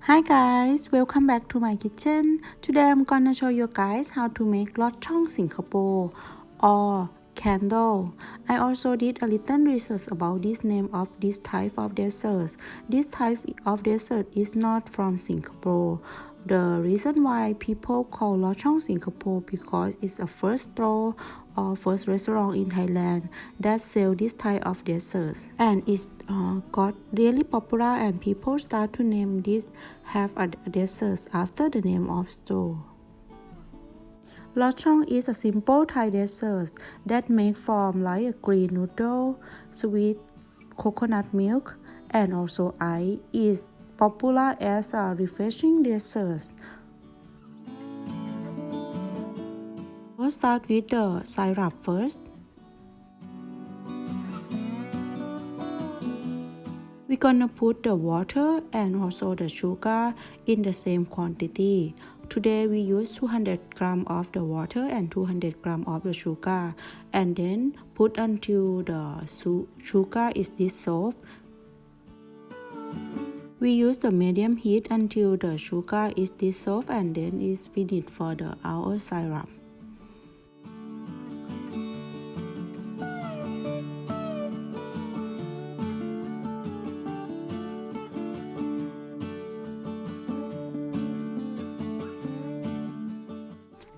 Hi guys, welcome back to my kitchen. Today I'm gonna show you guys how to make Lod Chong Singapore or Cendol. I also did a little research about this name of this type of desserts. This type of dessert is not from Singapore. The reason why people call Lod Chong Singapore because it's the first store or first restaurant in Thailand that sell this type of desserts, and it's got really popular and people start to name this have a desserts after the name of store. Lod Chong is a simple Thai dessert that make from like a green noodle, sweet coconut milk, and also ice. Is popular as a refreshing dessert. We'll start with the syrup first. We're gonna put the water and also the sugar in the same quantity. Today we use 200 gram of the water and 200 gram of the sugar, and then put until the sugar is dissolved. We use the medium heat until the sugar is dissolved and then is finished for our syrup.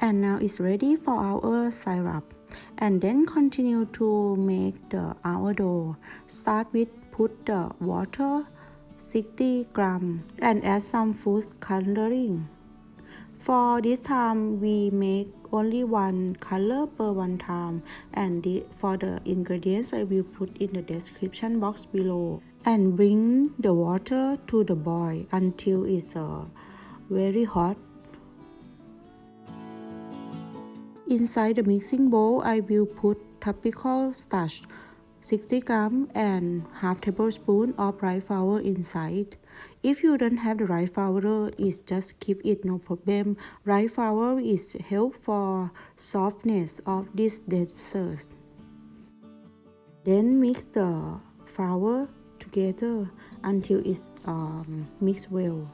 And now it's ready for our syrup. And then continue to make our dough. Start with put the water 60 gram and add some food coloring. For this time we make only one color per one time, and for the ingredients I will put in the description box below. And bring the water to the boil until it's very hot. Inside the mixing bowl, I will put Tapioca starch 60 gram and half tablespoon of rice flour inside. If you don't have the rice flour, it's just keep it, no problem. Rice flour is help for softness of this dessert. Then mix the flour together until it's mixed well.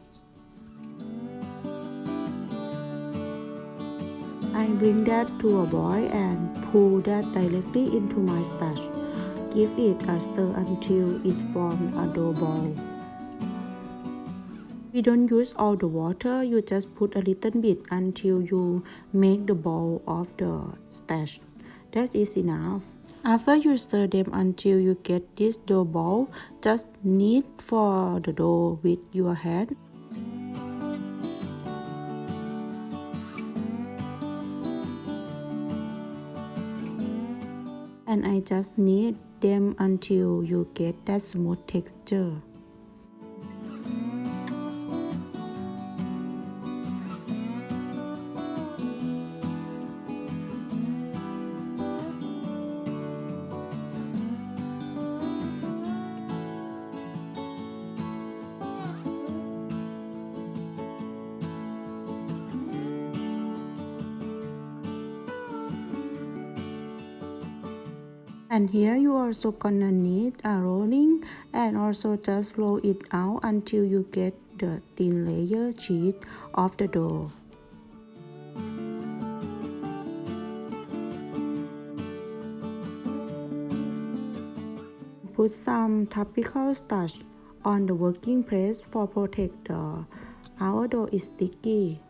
I bring that to a boil and pour that directly into my starch. Give it a stir until it forms a dough ball. We don't use all the water, you just put a little bit until you make the ball of the starch. That is enough. After you stir them until you get this dough ball, just knead for the dough with your hand. And I just knead them until you get that smooth texture. And here you also gonna need a rolling and also just roll it out until you get the thin layer sheet of the dough. Put some tapioca starch on the working place for protect our dough is sticky.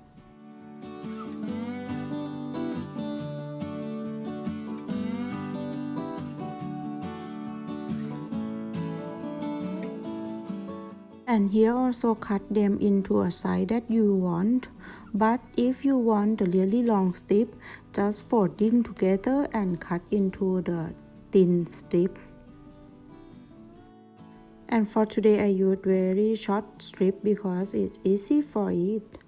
And here also cut them into a size that you want. But if you want the really long strip, just folding together and cut into the thin strip. And for today I use very short strip because it's easy for it.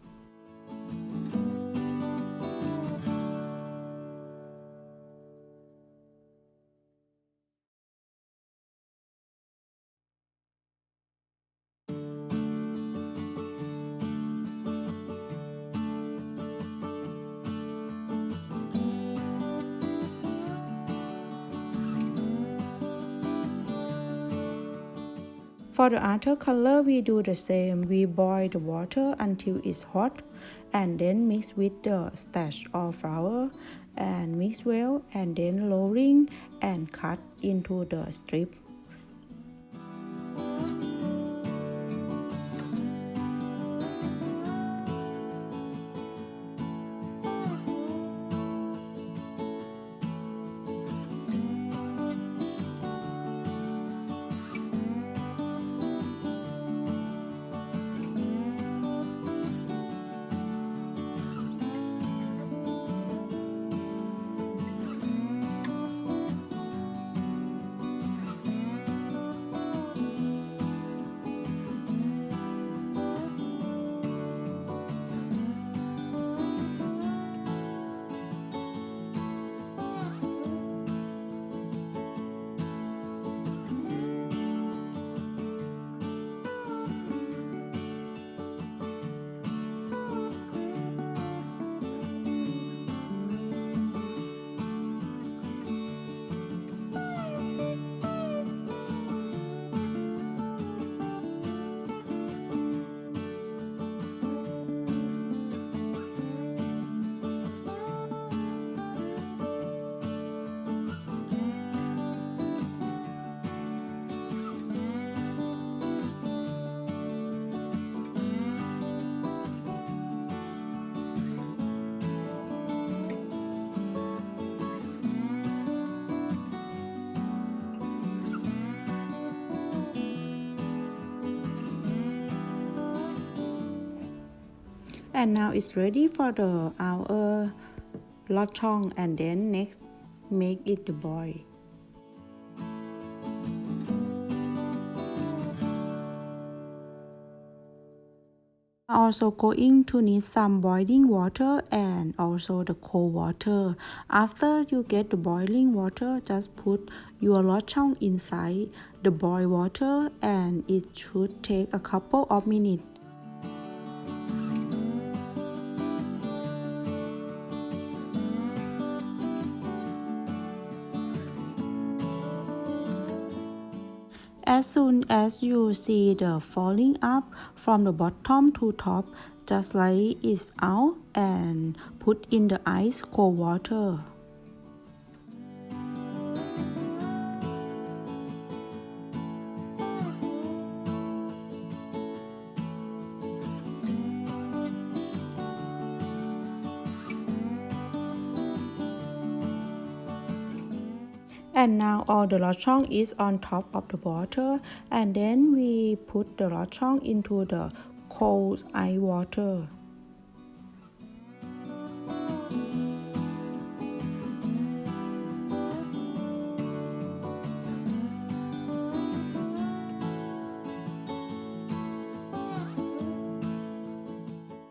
For the other color, we do the same. We boil the water until it's hot and then mix with the starch or flour and mix well and then rolling and cut into the strip. And now it's ready for our lod chong, and then next make it the boil. Also going to need some boiling water and also the cold water. After you get the boiling water, just put your lod chong inside the boiled water and it should take a couple of minutes. As soon as you see the falling up from the bottom to top, just like it's out and put in the ice cold water. And now all the lod chong is on top of the water, and then we put the lod chong into the cold ice water.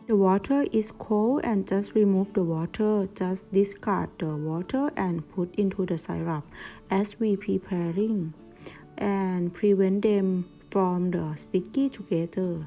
The water is cold and just remove the water. Just discard the water and put into the syrup as we preparing and prevent them from the sticky together.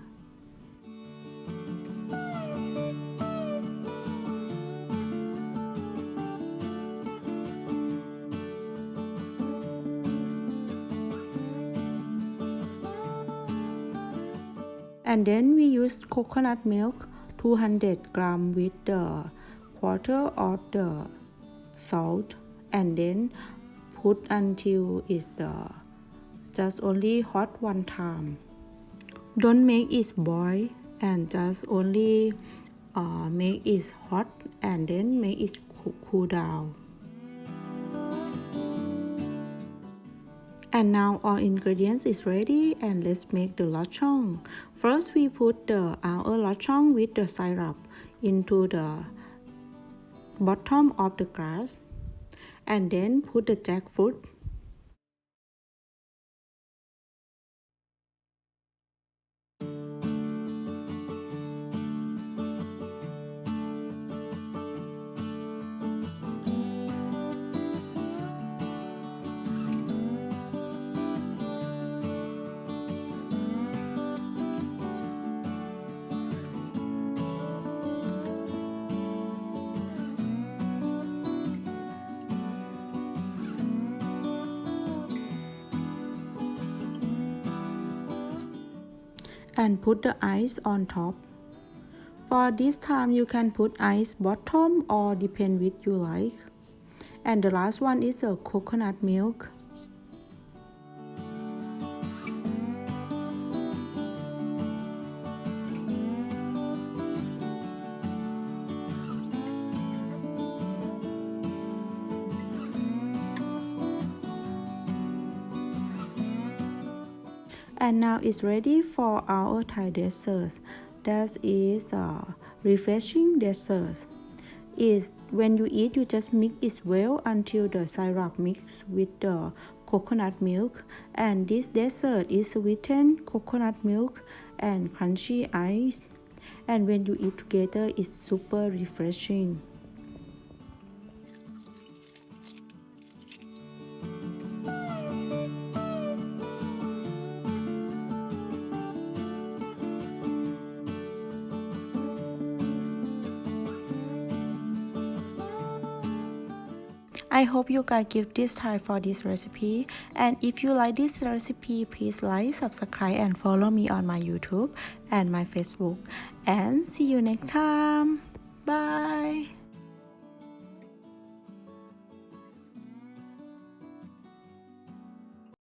And then we use coconut milk 200 gram with the quarter of the salt, and then put until it's just only hot one time. Don't make it boil and just only make it hot and then make it cool down. And now all ingredients is ready, and let's make the lod chong. First we put our lod chong with the syrup into the bottom of the glass, and then put the jackfruit. and put the ice on top. For this time you can put ice bottom or depend which you like. And the last one is the coconut milk. And now it's ready for our Thai dessert. That is refreshing dessert. Is when you eat, you just mix it well until the syrup mix with the coconut milk. And this dessert is sweetened coconut milk and crunchy ice. And when you eat together, it's super refreshing. I hope you guys give this try for this recipe, and if you like this recipe, please like, subscribe and follow me on my YouTube and my Facebook, and see you next time. Bye.